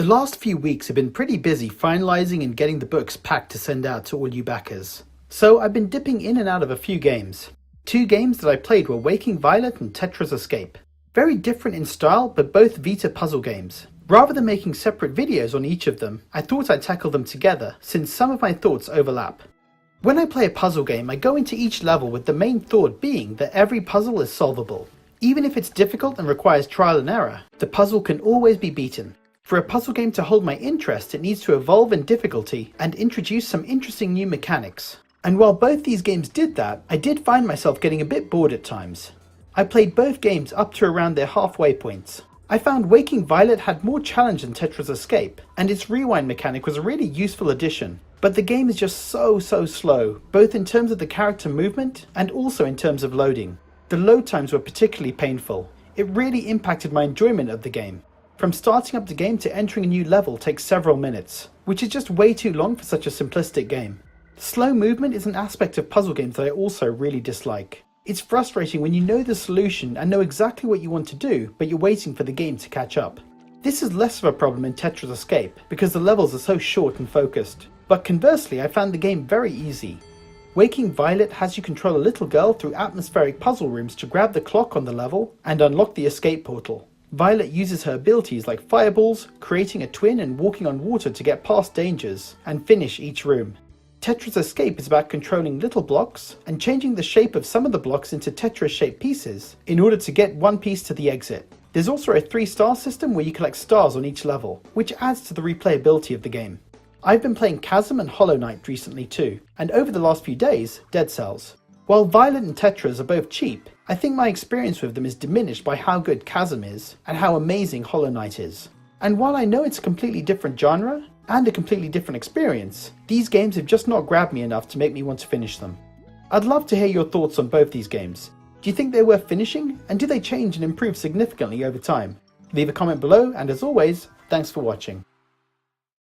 The last few weeks have been pretty busy finalizing and getting the books packed to send out to all you backers. So I've been dipping in and out of a few games. Two games that I played were Waking Violet and Tetris Escape. Very different in style, but both Vita puzzle games. Rather than making separate videos on each of them, I thought I'd tackle them together since some of my thoughts overlap. When I play a puzzle game, I go into each level with the main thought being that every puzzle is solvable. Even if it's difficult and requires trial and error, the puzzle can always be beaten. For a puzzle game to hold my interest, it needs to evolve in difficulty and introduce some interesting new mechanics. And while both these games did that, I did find myself getting a bit bored at times. I played both games up to around their halfway points. I found Waking Violet had more challenge than Tetris Escape, and its rewind mechanic was a really useful addition. But the game is just so slow, both in terms of the character movement and also in terms of loading. The load times were particularly painful. It really impacted my enjoyment of the game. From starting up the game to entering a new level takes several minutes, which is just way too long for such a simplistic game. Slow movement is an aspect of puzzle games that I also really dislike. It's frustrating when you know the solution and know exactly what you want to do, but you're waiting for the game to catch up. This is less of a problem in Tetris Escape because the levels are so short and focused. But conversely, I found the game very easy. Waking Violet has you control a little girl through atmospheric puzzle rooms to grab the clock on the level and unlock the escape portal. Violet uses her abilities like fireballs, creating a twin and walking on water to get past dangers and finish each room. Tetris Escape is about controlling little blocks and changing the shape of some of the blocks into Tetris-shaped pieces in order to get one piece to the exit. There's also a 3-star system where you collect stars on each level, which adds to the replayability of the game. I've been playing Chasm and Hollow Knight recently too, and over the last few days, Dead Cells. While Violet and Tetris are both cheap, I think my experience with them is diminished by how good Chasm is and how amazing Hollow Knight is. And while I know it's a completely different genre and a completely different experience, these games have just not grabbed me enough to make me want to finish them. I'd love to hear your thoughts on both these games. Do you think they're worth finishing, and do they change and improve significantly over time? Leave a comment below, and as always, thanks for watching.